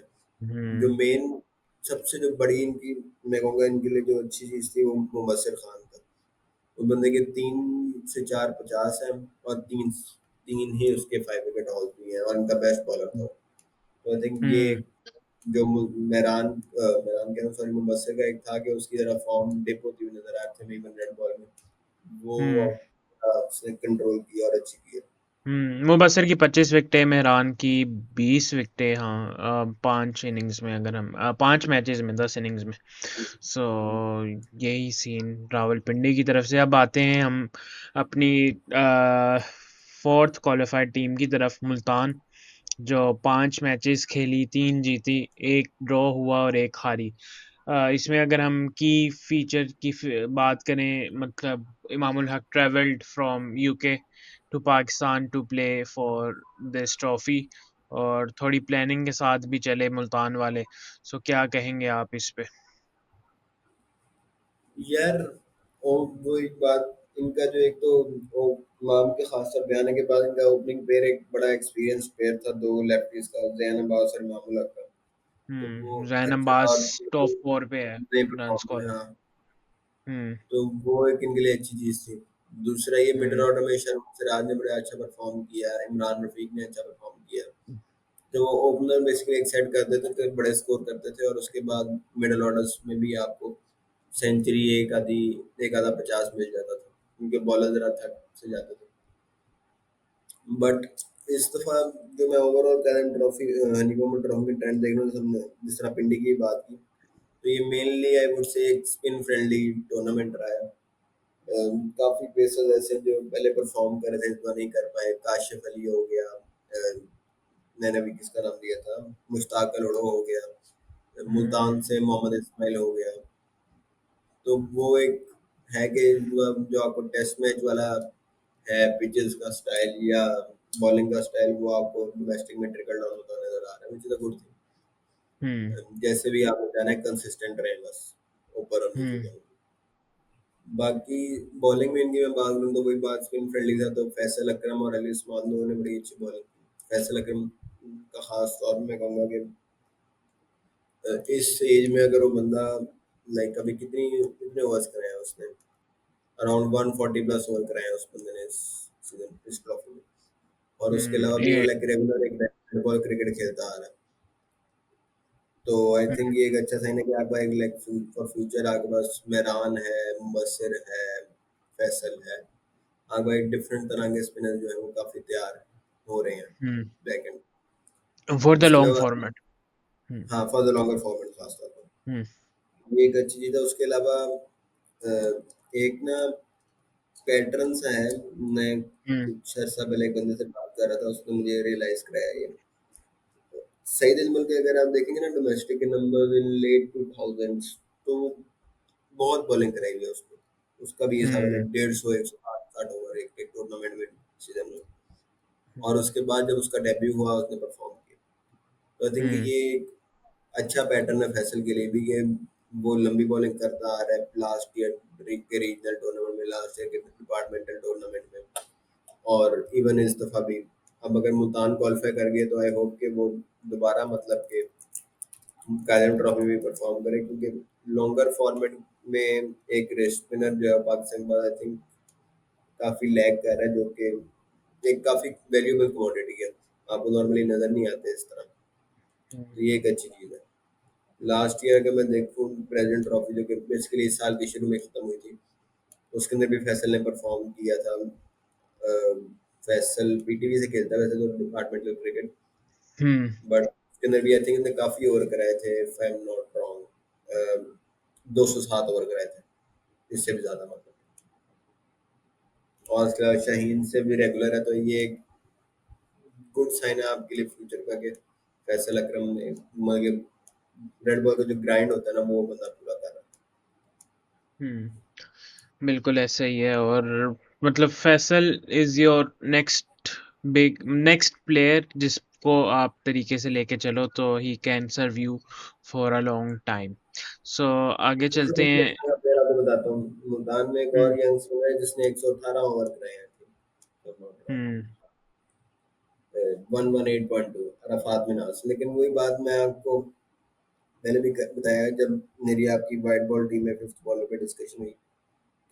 जो हुँ, मेन सबसे जो बड़ी इनकी, मैं कहूँगा इनके लिए जो अच्छी चीज़ थी, वो मुबस्सिर खान था। वो बंदे के 3 से 4 50 हैं, और 3 3 ही उसके 5 विकेट हॉल भी हैं, और इनका बेस्ट बॉलर था वो। तो आई थिंक ये हुँ, जो मेहरान कह रहा हूँ सॉरी, मुबस्सिर का एक था कि उसकी ज़रा फॉर्म डिप होती हुई नज़र आ रही थी इवन रेड बॉल में। वो हुँ, उसने कंट्रोल किया और अच्छी की है। मुबस्सिर की 25 विकेटें, मेहरान की 20 विकेटें, हाँ 5 इनिंग्स में अगर हम 5 मैचेज़ में 10 इनिंग्स में। सो यही सीन रावलपिंडी की तरफ से। अब आते हैं हम अपनी 4th क्वालिफाइड टीम की तरफ, मुल्तान, जो 5 मैचेस खेली, 3 जीती, 1 ड्रॉ हुआ और 1 हारी। इसमें अगर हम की फीचर की बात करें, मतलब Imamul Haq travelled from UK to Pakistan to play for this trophy और थोड़ी प्लानिंग के साथ भी चले मुल्तान वाले। सो क्या कहेंगे आप इस पे? यार वो एक बात, इनका जो एक तो वो इमाम के खास तौर पे आने के बाद इनका ओपनिंग पेयर एक बड़ा एक्सपीरियंस पेयर था, दो लेफ्टीज का, जैन अब्बास और इमामुल हक का। तो वो ज़ैन अच्छा था, अब्बास और टॉप वो 4 पे है नए रन परफॉर्म में, स्कोरर। हाँ। हुँ, तो वो एक इनके लिए अच्छी चीज थी। दूसरा ये मिडिल हुँ, ऑर्डर में शर्मा सिराज ने बड़ा अच्छा परफॉर्म किया, इमरान रफीक ने अच्छा परफॉर्म किया। तो वो ओपनर बेसिकली एक सेट करते थे तो बड़े स्कोर करते थे, और उसके बाद मिडिल ऑर्डर्स में भी आपको सेंचुरी एक आधा 50 मिल जाता था, क्योंकि बॉलर जरा थक से जाते थे। बट इस दफा जो मैं ओवरऑल कैरन ट्रॉफी हनीकॉम ट्रॉफी में ट्रेंड देख रहा हूँ, हमने जिस तरह पिंडी की बात की, तो ये मेनली आई वुड से एक स्पिन फ्रेंडली टूर्नामेंट रहा है। काफी पेसर्स ऐसे जो पहले परफॉर्म कर रहे थे, इस बार नहीं कर पाए। काशिफ अली हो गया, मैंने अभी किसका नाम दिया था, मुश्ताक अलोड़ो हो गया, हुँ, मुल्तान से मोहम्मद इस्माइल हो गया। तो वो एक है कि जो आपको टेस्ट मैच वाला है, पिचेस का स्टाइल या बॉलिंग का स्टाइल, वो आपको डोमेस्टिक में ट्रिकल डाउन होता नजर आ रहा है, which is a good hmm, thing. जैसे भी आपने जाना है, कंसिस्टेंट रहे बस, ऊपर और नीचे हुँ, जाए। बाकी बॉलिंग में इनकी मैं बात करूँ तो वही बात, स्पिन फ्रेंडली था, तो फैसल अकरम और अली उस्मान दोनों ने बड़ी अच्छी बॉलिंग की। फैसल अकरम का खास तौर पे मैं कहूँगा कि इस एज में अगर वो बंदा, लाइक अभी कितनी कितने ओवर्स कराए हैं उसने, अराउंड 140 प्लस ओवर कराए हैं उस बंदे ने इस सीजन, इस ट्रॉफी में। और उसके अलावा भी वो ये लाइक रेगुलर एक रेड बॉल क्रिकेट खेलता आ रहा है। तो आई हुँ, थिंक ये एक अच्छा साइन है कि आपका एक लाइक फॉर फ्यूचर आपके पास मेहरान है, मुबशिर है, फैसल है। आपका एक डिफरेंट तरह के स्पिनर जो है वो काफ़ी तैयार हो रहे हैं हुँ, बैक एंड। फॉर द उसके लॉन्ग अलावा फॉर्मेट। हुँ, हाँ, फॉर द लॉन्गर फॉरमेट खास तौर पर हुँ, ये एक अच्छी चीज़ है। उसके अलावा एक ना पैटर्न सा है। मैं हुँ, कुछ अर्सा पहले एक बंदे से बात कर रहा था, उसने मुझे रियलाइज़ कराया ये। सईद अजमल के अगर आप देखेंगे ना डोमेस्टिक के नंबर इन लेट 2000s, तो बहुत बॉलिंग कराई हुई है उसको। उसका भी हिसाब है हुँ, लाइक 150 160 60 ओवर एक टूर्नामेंट में सीजन में। हुँ, और उसके बाद जब उसका डेब्यू हुआ उसने परफॉर्म किया। तो आई थिंक हुँ, ये एक अच्छा पैटर्न है फैसल के लिए भी कि वो लंबी बॉलिंग करता आ रहा है लास्ट ईयर के रीजनल टूर्नामेंट में, लास्ट ईयर के डिपार्टमेंटल टूर्नामेंट में, और इवन इस दफ़ा भी। अब अगर मुल्तान क्वालिफाई कर गए तो आई होप कि वो दोबारा मतलब कि कायम ट्रॉफी में परफॉर्म करे, क्योंकि लॉन्गर फॉर्मेट में एक रेस्ट स्पिनर जो है पाकिस्तान के पास आई थिंक काफ़ी लैग कर रहा है, जो कि एक काफ़ी वैल्यूएबल कमोडिटी है। आपको नॉर्मली नज़र नहीं आते इस तरह। तो ये एक अच्छी चीज़ है। लास्ट ईयर अगर मैं देखूँ प्रेसिडेंट ट्रॉफी जो कि बेसिकली इस साल के शुरू में ख़त्म हुई थी, उसके अंदर भी फैसल ने परफॉर्म किया था। फैसल पीटीवी से खेलता है वैसे तो डिपार्टमेंटल क्रिकेट, हुँ, बट उसके अंदर भी आई थिंक इसने काफ़ी ओवर कराए थे if I am not wrong. 207 over कराए थे, इससे भी ज़्यादा मतलब। और उसके अलावा शाहीन से भी रेगुलर है, तो ये एक गुड साइन है आपके लिए फ्यूचर का कि फैसल अकरम ने मतलब रेड बॉल का जो ग्राइंड होता है ना वो बंदा पूरा कर रहा हुँ। बिल्कुल ऐसा ही है और मतलब Faisal is your next player जिसको आप तरीके से लेके चलो तो he can serve you for a long time. So आगे है। चलते हैं। फिर आपको बताता हूँ मुल्तान में एक हुँ, और यंग स्पिनर है जिसने 118 ओवर कराए हैं, हुँ, 118.2 अरफात मिनास। लेकिन वही बात मैं आपको पहले भी बताया जब मेरी आपकी वाइट बॉल टीम में फिफ्थ बॉलर पे डिस्कशन हुई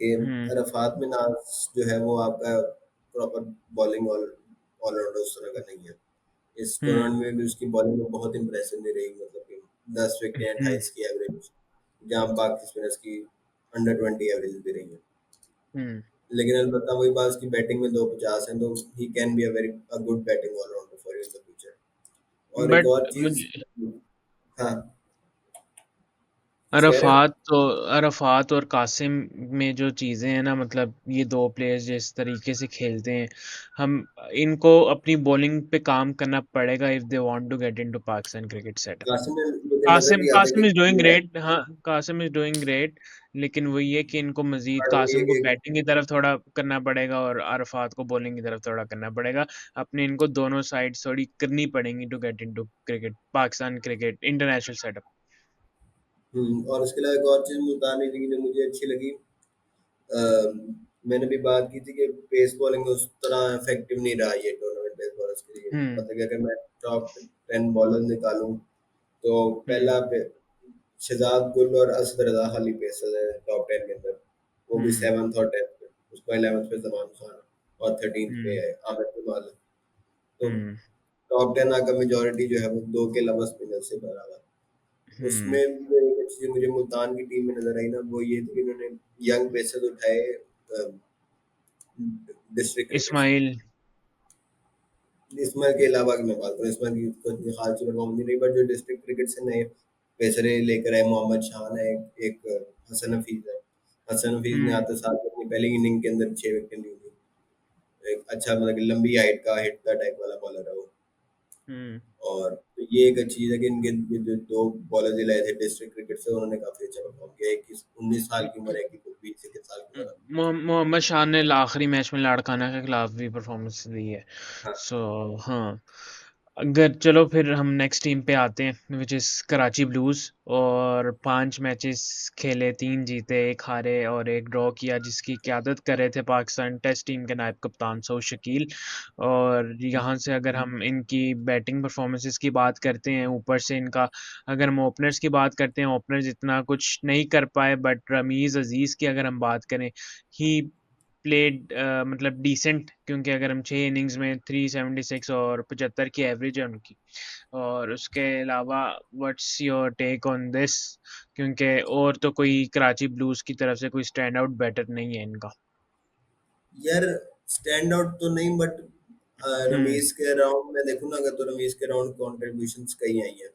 कि हुँ, अरफात मिनास जो है वो आपका प्रॉपर बॉलिंग ऑलराउंडर उस तरह का नहीं है। इस हुँ, टूर्नामेंट में भी उसकी बॉलिंग में बहुत इंप्रेसिव नहीं रही, मतलब कि 10 विकेटें हुँ, 28 की एवरेज, जहाँ बाकी स्पिनर्स की अंडर 20 एवरेज भी रही है। हुँ। लेकिन अलबत्ता वही बात, उसकी बैटिंग में 250 है, तो he can be a good batting allrounder for you in the future. और एक बट और चीज। मुझे हाँ, कुछ कह रहे हैं। अरफ़ात और कासिम में जो चीज़ें हैं ना मतलब ये 2 प्लेयर्स जिस तरीके से खेलते हैं, हम इनको अपनी बॉलिंग पे काम करना पड़ेगा if they want to get into Pakistan cricket setup. Qasim में मुझे नजर कासिम भी आता है कासिम इज़ डूइंग कि ग्रेट हाँ, कासिम इज़ डूइंग ग्रेट लेकिन वही है कि इनको मज़ीद बट वही है कासिम को कि बैटिंग की तरफ थोड़ा करना पड़ेगा और अरफ़ात को बॉलिंग की तरफ थोड़ा करना पड़ेगा। अपने इनको दोनों साइड्स थोड़ी करनी पड़ेंगी to get into cricket Pakistan cricket international setup. और उसके अलावा एक और चीज मुल्तान की जो मुझे अच्छी लगी, अ, मैंने भी बात की थी कि पेस बॉलिंग उस तरह इफेक्टिव नहीं रहा ये टूर्नामेंट पेस बॉलर्स के लिए। हुँ, मतलब कि अगर मैं टॉप 10 बॉलर निकालूं तो हुँ, पहला पे शहजाद गुल और असद रजा खाली पेसर है टॉप 10 के अंदर, वो भी हुँ, 7th और 10th पे। उसको 11th पे जमान खान और 13th पे हुँ, है आमिर कमाल। तो हुँ, टॉप 10 आकर मेजोरिटी जो है वो दो के अलावा स्पिनर से भरा हुआ है। हुँ। उसमें भी एक अच्छी चीज मुझे मुल्तान की टीम में नजर आई ना, वो ये थी कि इन्होंने यंग पेसर्स उठाए डिस्ट्रिक्ट क्रिकेट से। इस्माइल इसमें के अलावा की मैं बात करूँ, इसमें की कोई खास परफॉर्म नहीं रही, बट जो डिस्ट्रिक्ट क्रिकेट से नए पेसरे लेकर आए, मोहम्मद शान है, एक हसन हफीज है। हसन हफीज ने हुँ, आते साथ अपनी पहली इनिंग के अंदर 6 विकेट ली थी। एक अच्छा मतलब कि लंबी हाइट का हिट का टाइप वाला बॉलर है वो। हुँ। और तो ये एक अच्छी चीज़ है कि इनके ये जो दो बॉलर दिलाए थे डिस्ट्रिक्ट क्रिकेट से, उन्होंने काफी अच्छा परफॉर्म किया। एक 19 साल की उम्र है, एक की 20 21 साल की उम्र है। मोहम्मद शान ने आखिरी मैच में लाड़काना के खिलाफ भी परफॉर्मेंस दी है। हाँ। सो हाँ, अगर चलो फिर हम नेक्स्ट टीम पे आते हैं विच इज़ कराची ब्लूज़ और 5 मैचेस खेले, 3 जीते, 1 हारे और 1 ड्रॉ किया जिसकी क़यादत कर रहे थे पाकिस्तान टेस्ट टीम के नायब कप्तान सऊद शकील। और यहाँ से अगर हम इनकी बैटिंग परफॉर्मेंसेस की बात करते हैं, ऊपर से इनका अगर हम ओपनर्स की बात करते हैं, ओपनर्स इतना कुछ नहीं कर पाए बट रमीज़ अज़ीज़ की अगर हम बात करें, ही प्लेड मतलब डिसेंट, क्योंकि अगर हम 6 इनिंग्स में 376 और 75 की एवरेज है उनकी। और उसके अलावा what's your take on this, क्योंकि और तो कोई कराची ब्लूज़ की तरफ से कोई स्टैंड आउट बैटर नहीं है इनका। यार स्टैंड आउट तो नहीं, बट हुँ, रमीज के राउंड में देखूँ ना अगर, तो रमीज के राउंड कॉन्ट्रीब्यूशंस कई आई हैं।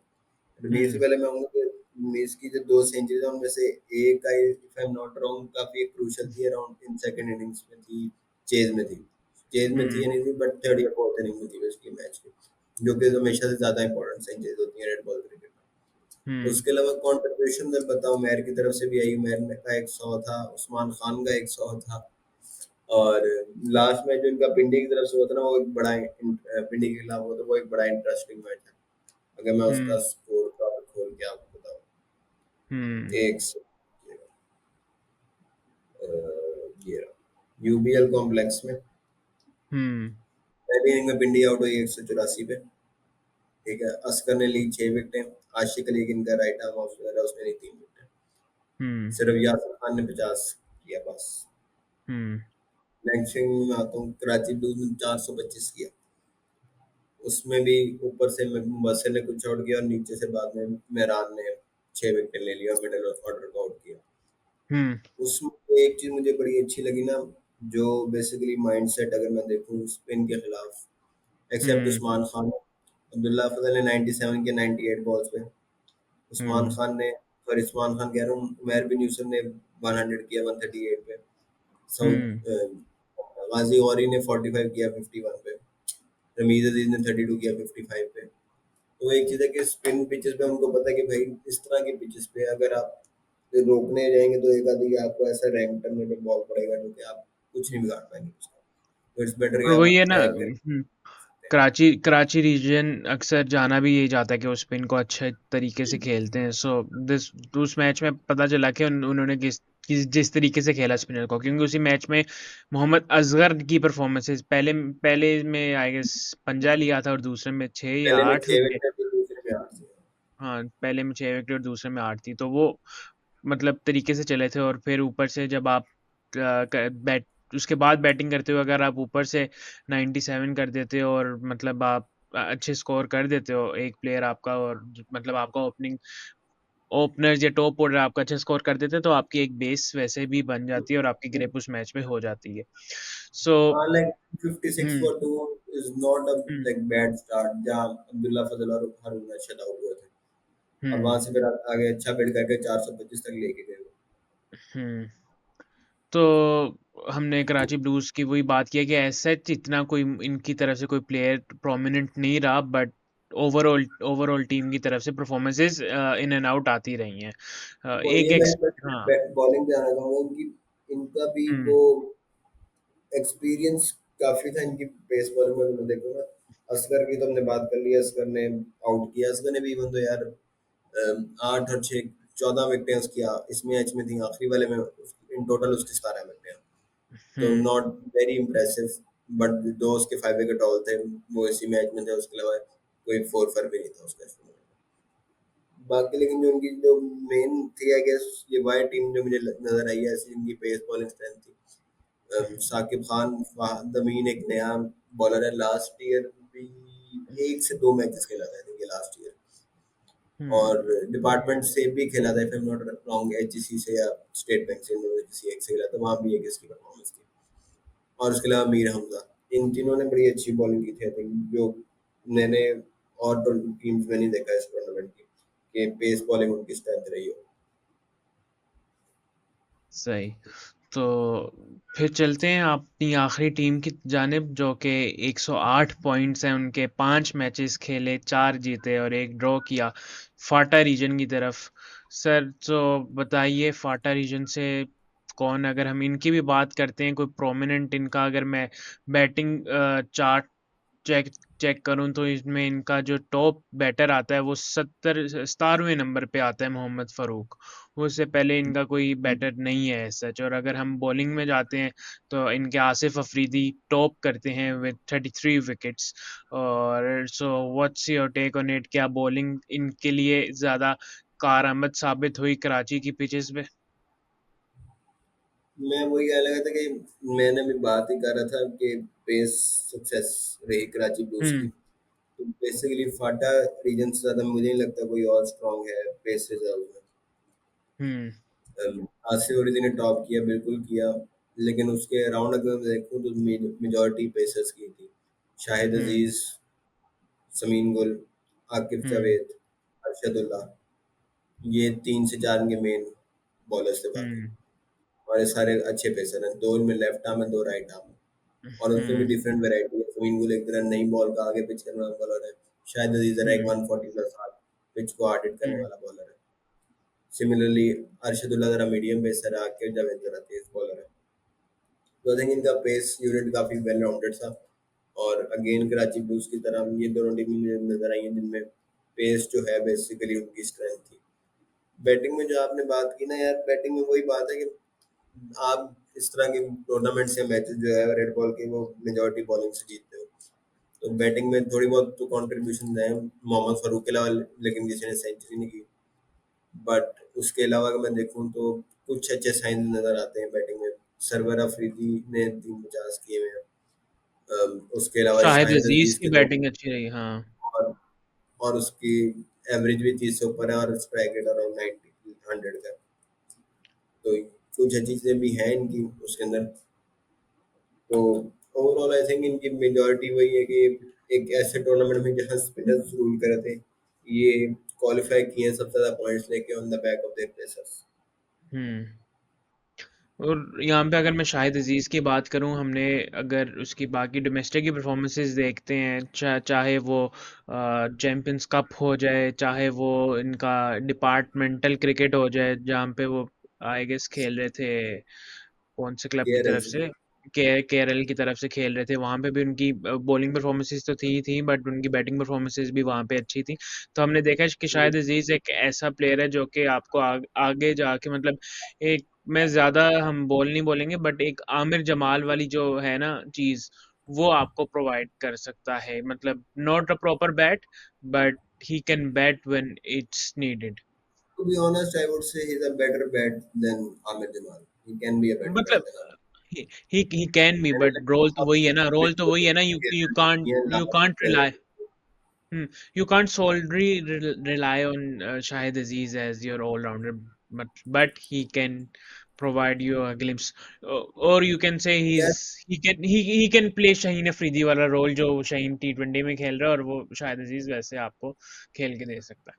रमीज से हुँ, पहले मैं कहूँगा कि रमीज की जो दो सेंचुरीज हैं उनमें से एक I, if I am not wrong, काफी क्रूशियल थी, अराउंड इन सेकंड इनिंग्स में थी, चेज में थी। चेज में थी हुँ, या नहीं थी, बट थर्ड या फोर्थ इनिंग में थी उसकी मैच की, जो कि हमेशा से ज्यादा इंपॉर्टेंट सेंचुरीज होती हैं रेड बॉल क्रिकेट में। हुँ, उसके अलावा कंट्रीब्यूशन मैं बताऊं, मेहर की तरफ से भी आई, मेहर का 100 था, उस्मान खान का 100 था, और लास्ट मैच जो इनका पिंडी की तरफ से हुआ था ना, वो एक बड़ा पिंडी के खिलाफ हुआ था, वो एक बड़ा इंटरेस्टिंग मैच है। अगर मैं उसका हुँ, स्कोर कार्ड खोल के आपको बताऊं, हुँ, एक से ये यूबीएल कॉम्प्लेक्स में हुँ, पहली इनिंग में पिंडी आउट हुई 184 पे। ठीक है, असकर ने ली 6 विकेटें, आशिक अली इनका राइट आर्म ऑफ स्पिनर है, उसने ली 3 विकेटें। हुँ, सिर्फ यासिर खान ने 50 किया बस। हुँ, नेक्स्ट इनिंग में आता हूँ, कराची ब्लूज ने 425 किया। उसमें भी ऊपर से मुबस्सिर ने कुछ आउट किया, और नीचे से बाद में मेहरान ने 6 विकेट ले लिया, मिडिल ऑर्डर को आउट किया। हुँ, उसमें एक चीज मुझे बड़ी अच्छी लगी ना, जो बेसिकली माइंडसेट अगर मैं देखूं स्पिन के खिलाफ, एक्सेप्ट हुँ, उस्मान खान, अब्दुल्ला फजल ने 97 के 98 बॉल्स पे, उस्मान हुँ, खान ने, सॉरी उस्मान खान कह रहा हूँ, उमर बिन यूसुफ ने 100 किया 138 पे, सऊद हुँ, गाजी गौरी ने 45 किया 51 पे, रमीज अजीज ने 32 किया 55 पे। तो एक चीज है कि स्पिन पिचेस पे हमको पता है कि भाई इस तरह के पिचेस पे अगर आप रोकने जाएंगे तो एक आधी आपको ऐसा रैंक टर्न में बॉल पड़ेगा जो कि आप कुछ नहीं बिगाड़ पाएंगे उसका। तो इट्स बेटर कि और आप वही है ना, अटैक करके सकते हैं। कराची कराची रीजन अक्सर जाना भी यही चाहता है कि वो स्पिन को अच्छे तरीके से खेलते हैं। सो दिस उस मैच में पता चला कि उन्होंने जिस तरीके से खेला स्पिनर को, क्योंकि उसी मैच में मोहम्मद असगर की परफॉर्मेंसेस पहले पहले में आई गेस पंजा लिया था और दूसरे में 6 या 8 पहले में 6 विकेट। विकेट थी, दूसरे में 8 थी। हाँ, पहले में 6 विकेट और दूसरे में 8 थी, तो वो मतलब तरीके से चले थे। और फिर ऊपर से जब आप बैट उसके बाद बैटिंग करते हो, अगर आप ऊपर से 97 कर देते हो और मतलब आप अच्छे स्कोर कर देते हो, एक प्लेयर आपका और मतलब आपका ओपनिंग ओपनर या टॉप ऑर्डर आपका अच्छा स्कोर कर देते हैं, तो आपकी एक बेस वैसे भी बन जाती है और आपकी ग्रिप उस मैच में हो जाती है। सो हाँ, like 56 hmm, for 2 is not a hmm, like bad start, जहाँ अब्दुल्ला फजल और हारून रशीद आउट हुए थे, और हुँ, वहां से फिर आगे अच्छा बिल्ड करके 425 तक लेके गए वो। हुँ। तो हमने कराची ब्लूज़ की वही बात की है कि एज़ सच इतना कोई इनकी तरफ से कोई प्लेयर प्रोमिनेंट नहीं रहा, बट ओवरऑल ओवरऑल टीम की तरफ से परफॉर्मेंसेस इन एंड आउट आती रही हैं। वही एक है, एक्स हाँ, मैं बॉलिंग पे आना चाहूंगा, इनकी इनका भी हुँ, वो एक्सपीरियंस काफी था इनकी पेस बॉलिंग में। मैं देखो ना, असगर की तो हमने बात कर ली, असगर ने आउट किया, असगर ने भी इवन तो यार 8 और 6 14 विकेटें किया इस मैच में थी, आखिरी वाले में इन टोटल उसकी 17 विकेटें, तो हुँ, नॉट वेरी इम्प्रेसिव। बट दो उसके 5 विकेट ऑल थे, वो इसी मैच में थे, उसके अलावा कोई फोर फर भी नहीं था उसका इसमें। बाकी लेकिन जो उनकी जो मेन थी आई गेस, ये वाई टीम जो मुझे नजर आई है ऐसी, इनकी पेस बॉलिंग स्ट्रेंथ थी। साकिब खान फाहद अमीन एक नया बॉलर है, लास्ट ईयर भी 1 से 2 मैचेस खेला था, I think ये लास्ट ईयर। हुँ, और डिपार्टमेंट से भी खेला था, if I am not wrong, HEC से या स्टेट बैंक से, इन्होंने किसी एक से खेला था, वहां भी एक इसकी परफॉर्मेंस थी। और उसके अलावा मीर हमजा, इन तीनों ने बड़ी अच्छी बॉलिंग की थी, आई थिंक, जो मैंने और तो टीम्स में नहीं देखा इस टूर्नामेंट की कि पेस बॉलिंग उनकी स्ट्रेंथ रही हो। सही। तो फिर चलते हैं अपनी आखिरी टीम की जानिब, जो कि 108 पॉइंट्स हैं उनके, 5 मैचेस खेले, 4 जीते और 1 ड्रॉ किया, फाटा रीजन की तरफ। सर तो बताइए फाटा रीजन से कौन, अगर हम इनकी भी बात करते हैं कोई प्रोमिनेंट इनका, अगर मैं बैटिंग चार्ट चेक चेक करूँ तो इसमें इनका जो टॉप बैटर आता है वो 17वें नंबर पे आता है, मोहम्मद फ़ारूक। उससे पहले इनका कोई बैटर नहीं है एज़ सच। और अगर हम बॉलिंग में जाते हैं तो इनके आसिफ अफरीदी टॉप करते हैं विद 33 विकेट्स। और so what's your take on it, क्या बॉलिंग इनके लिए ज़्यादा कारआमद साबित हुई कराची की पिचेस पे? मैं वही कहने लगा था कि मैंने भी बात ही कर रहा था कि पेस सक्सेस रही कराची ब्लूज की। हुँ, तो बेसिकली फाटा रीजन से ज़्यादा मुझे नहीं लगता कोई और स्ट्रांग है पेस रिजर्व में। हुँ, आसिफ अरीदी ने टॉप किया, बिल्कुल किया, लेकिन उसके अराउंड अगर मैं देखूँ तो मेजॉरिटी पेसर्स की थी। शाहिद हुँ, अजीज, समीन गुल, आकिब हुँ, जावेद, अरशदुल्ला, ये 3 से 4 इनके मेन बॉलर्स थे बाकी। हुँ, और ये सारे अच्छे पेसर हैं, दो इनमें लेफ्ट आर्म है, दो राइट आर्म है। और उसमें भी हुँ, डिफरेंट वैरायटी है। समीन गुल एक तरह नई बॉल का आगे पिच करने वाला बॉलर है। शाहिद अजीज जरा एक हुँ, 140 प्लस हाथ पिच को हार्ड हिट करने हुँ, वाला बॉलर है। सिमिलरली अरशदुल्ला जरा मीडियम पेसर है, आकिब जावेद जरा तेज बॉलर है। तो आई थिंक इनका पेस यूनिट काफी वेल राउंडेड था। और अगेन कराची ब्लूज की तरह ये दोनों टीमें मुझे नजर आई हैं जिनमें पेस जो है बेसिकली उनकी स्ट्रेंथ थी। बैटिंग में जो आपने बात की ना यार, बैटिंग में वही बात है कि आप इस तरह के टूर्नामेंट्स या मैचेस जो है रेड बॉल के, वो मेजोरिटी बॉलिंग से जीतते हो। तो बैटिंग में थोड़ी बहुत तो कंट्रीब्यूशन है मोहम्मद फारूक के अलावा, लेकिन किसी ने सेंचुरी नहीं की। बट उसके अलावा अगर मैं देखूं तो कुछ अच्छे साइन नजर आते हैं बैटिंग में। सरवर अफरीदी ने 350 किए हुए हैं। उसके अलावा शाहिद शाहिद अज़ीज़ अजीज की के दो, बैटिंग अच्छी रही, हाँ। और, और उसकी एवरेज भी 30 से ऊपर है और स्ट्राइक रेट अराउंड 90 100 का। तो कुछ अच्छी चीजें भी हैं इनकी उसके अंदर। तो ओवरऑल आई थिंक इनकी मेजोरिटी वही है कि एक ऐसे टूर्नामेंट में जहाँ स्पिनर्स रूल करे थे, ये क्वालिफाई किए हैं सबसे ज्यादा पॉइंट्स लेके on the back of their pacers. हुँ। और यहाँ पे अगर मैं शाहिद अजीज़ की बात करूँ, हमने अगर उसकी बाकी डोमेस्टिक की परफॉर्मेंसेस देखते हैं, चाहे वो चैंपियंस कप हो जाए, चाहे वो इनका डिपार्टमेंटल क्रिकेट हो जाए, जहाँ पे वो आई गेस खेल रहे थे कौन से क्लब की केएल तरफ से। से, केरल की तरफ से खेल रहे थे। वहाँ पे भी उनकी बॉलिंग परफॉर्मेंसेस तो थी बट उनकी बैटिंग परफॉर्मेंसेस भी वहाँ पे अच्छी थी। तो हमने देखा कि शाहिद अजीज एक ऐसा प्लेयर है जो कि आपको आगे जाके मतलब एक, मैं ज्यादा हम बोल नहीं बोलेंगे बट एक आमिर जमाल वाली जो है ना चीज, वो आपको प्रोवाइड कर सकता है। मतलब not a proper bat, but he can bat when it's needed. To be honest, I would say he's a better bat than Ahmed Jamal. He can be a better bat मतलब than Ahmed. He can B, मैंने but role तो वही है ना, role तो वही है ना, यू कांट ये यू लास्ट कांट में rely, you can't solely rely on Shahid Aziz as your all-rounder, but he can provide you a glimpse, or you can say यार he can play Shaheen Afridi वाला role जो Shaheen T20 में खेल रहा है, और वो शाहिद अजीज वैसे आपको खेल के दे सकता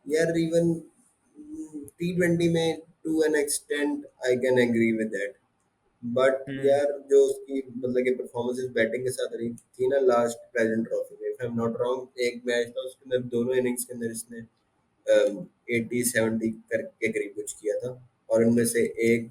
यार इवन T20 में to an extent I can agree with that. But है। यार जो उसकी मतलब कि परफॉर्मेंसेस बैटिंग के साथ रही थी ना लास्ट प्रेजेंट ट्रॉफी में, if I am not wrong, एक मैच था उसके अंदर दोनों इनिंग्स के अंदर इसने 80-70 के करीब कुछ किया था। और इनमें से एक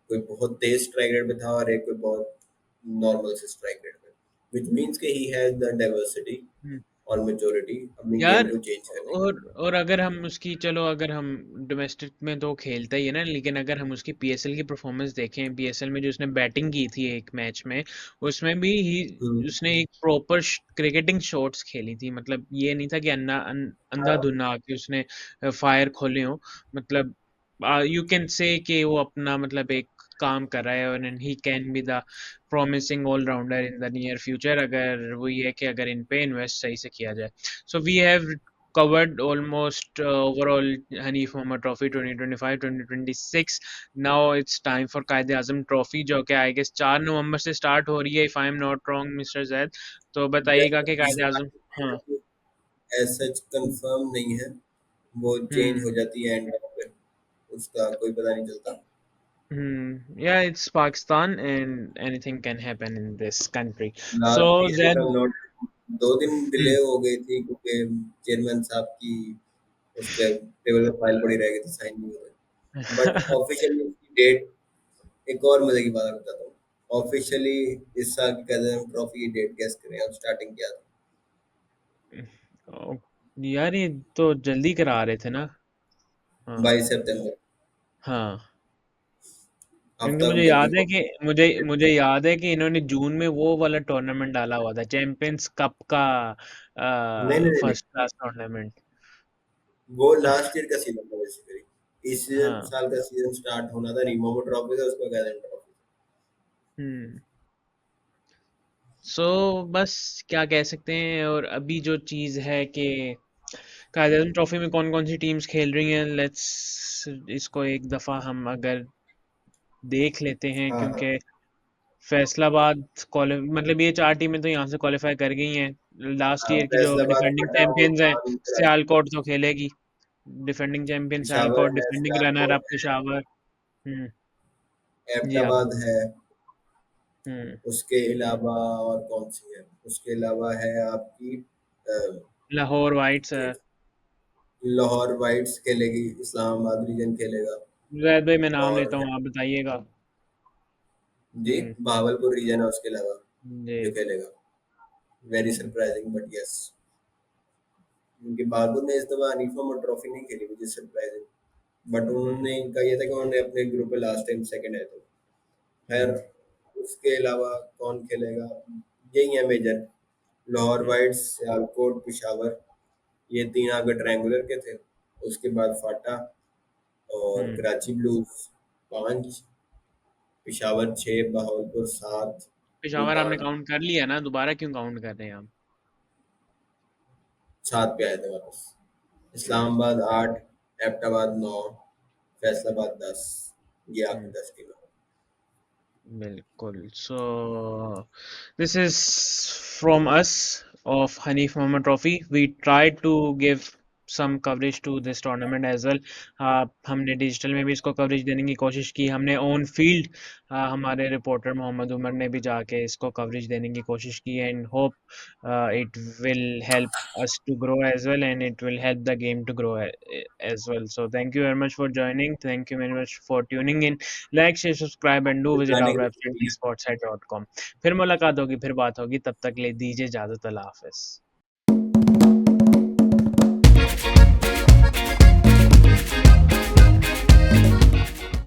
कोई बहुत तेज स्ट्राइक रेट पे था और एक कोई बहुत नॉर्मल से स्ट्राइक रेट पे, विच मीन्स कि ही हैज द डाइवर्सिटी हम्म। और मेच्योरिटी अपनी गेम यार, को चेंज करने की। और अगर हम उसकी, चलो अगर हम डोमेस्टिक में तो खेलता ही है ना, लेकिन अगर हम उसकी पीएसएल की परफॉर्मेंस देखें, पीएसएल में जो उसने बैटिंग की थी एक मैच में, उसमें भी ही हम्म। उसने एक प्रॉपर क्रिकेटिंग शॉट्स खेली थी। मतलब ये नहीं था कि हाँ, अंधाधुंध आके उसने फायर खोले हो। मतलब यू कैन से कि वो अपना मतलब एक काम कर रहा है, and he can be the promising allrounder in the near future, अगर वो ये है कि अगर इन पे इन्वेस्ट सही से किया जाए। So we have covered almost overall Hanif Mohammad Trophy 2025-2026. Now it's time for कायदे आजम ट्रॉफी, जो कि आई गेस 4 नवंबर से स्टार्ट हो रही है, if I am not wrong mister Zaid. तो बताइएगा कि कायदे आजम। हाँ। एज सच कंफर्म नहीं है, वो चेंज हम्म। हो जाती है एंड पे, उसका कोई पता नहीं चलता। Yeah, it's Pakistan and anything can happen in this country. So last year if Zaid, I am not, 2 दिन डिले hmm. हो गई थी क्योंकि चेयरमैन साहब की उस पे टेबल पे फाइल पड़ी रह गई थी, साइन नहीं हो रहे। बट ऑफिशियली उसकी डेट, एक और मजे की बात बताता हूँ। ऑफिशियली इस साल की कदम ट्रॉफी की डेट गेस करें, अब स्टार्टिंग क्या था? ओ, यार ये तो जल्दी करा रहे थे ना। हाँ। 22 सितंबर। हाँ, क्योंकि हफ्ता मुझे जल्दी याद है कि पहुंच। मुझे मुझे याद है कि इन्होंने जून में वो वाला टूर्नामेंट डाला हुआ था, चैंपियंस कप का नहीं नहीं नहीं नहीं, फर्स्ट क्लास टूर्नामेंट। वो लास्ट ईयर का सीजन था बेसिकली। इस सीजन हाँ। साल का सीजन स्टार्ट होना था रीमोमो ट्रॉफी से, उसको गैलन ट्रॉफी। हुँ। सो बस क्या कह सकते हैं, और अभी जो चीज़ है कि काइजन ट्रॉफी में कौन-कौन सी टीम्स खेल रही हैं, लेट्स इसको एक दफ़ा हम अगर देख लेते हैं, हाँ हाँ। क्योंकि फैसलाबाद क्वाली मतलब ये 4 टीमें तो यहाँ से क्वालीफाई कर गई हैं। लास्ट हाँ, ईयर की जो फैसलाबाद, डिफेंडिंग फटाह, चैंपियंस हैं, उस्मान, कराची, सियालकोट तो खेलेगी। डिफेंडिंग चैंपियन पिशावर सियालकोट, है, डिफेंडिंग रनर सियालकोट अप है, पेशावर। हुँ, जी आप एबटाबाद बोलो। है। हुँ, उसके अलावा और कौन सी है? उसके अलावा है आपकी लाहौर वाइट्स है। लाहौर वाइट्स खेलेगी, इस्लामाबाद रीजन खेलेगा। ज़ैद भाई मैं नाम और लेता हूँ, आप बताइएगा। जी, हुँ, बहावलपुर रीजन है उसके अलावा जी। जो खेलेगा। Very hmm, surprising but yes. उनके बहादुर ने इस दफा हनीफा में ट्रॉफी नहीं खेली, मुझे सरप्राइजिंग। बट हुँ, उन्होंने इनका ये था कि उन्होंने अपने ग्रुप में लास्ट टाइम सेकंड है तो खैर। हुँ, उसके अलावा कौन खेलेगा? यही है मेजर। लाहौर हुँ, वाइट्स, सियालकोट, पिशावर, ये तीन आगे ट्रायंगुलर के थे। उसके बाद फाटा और हुँ। कराची ब्लूज 5, पिशावर 6, बहावलपुर 7, पेशावर आपने मुल्तान काउंट कर लिया ना, दोबारा क्यों काउंट कर रहे हैं आप? 7 पे आए थे वापस। हुँ, इस्लामाबाद 8, एबटाबाद 9, फैसलाबाद 10। ये आपकी हुँ। 10 टीम। बिल्कुल। So this is from us of Hanif Mohammed Trophy. We tried to give some coverage to this tournament as well. हमने डिजिटल में भी इसको कवरेज देने की कोशिश की, हमने ऑन फील्ड हमारे रिपोर्टर मोहम्मद उमर ने भी जाके इसको कवरेज देने की कोशिश की, and hope it will help us to grow as well, and it will help the game to grow as well. So thank you very much for joining. Thank you very much for tuning in. Like share subscribe and do visit जाने our के website लिए esportsite.com। फिर मुलाकात होगी, फिर बात होगी, तब तक ले दीजिए इजाजत, अल्लाह हाफिज।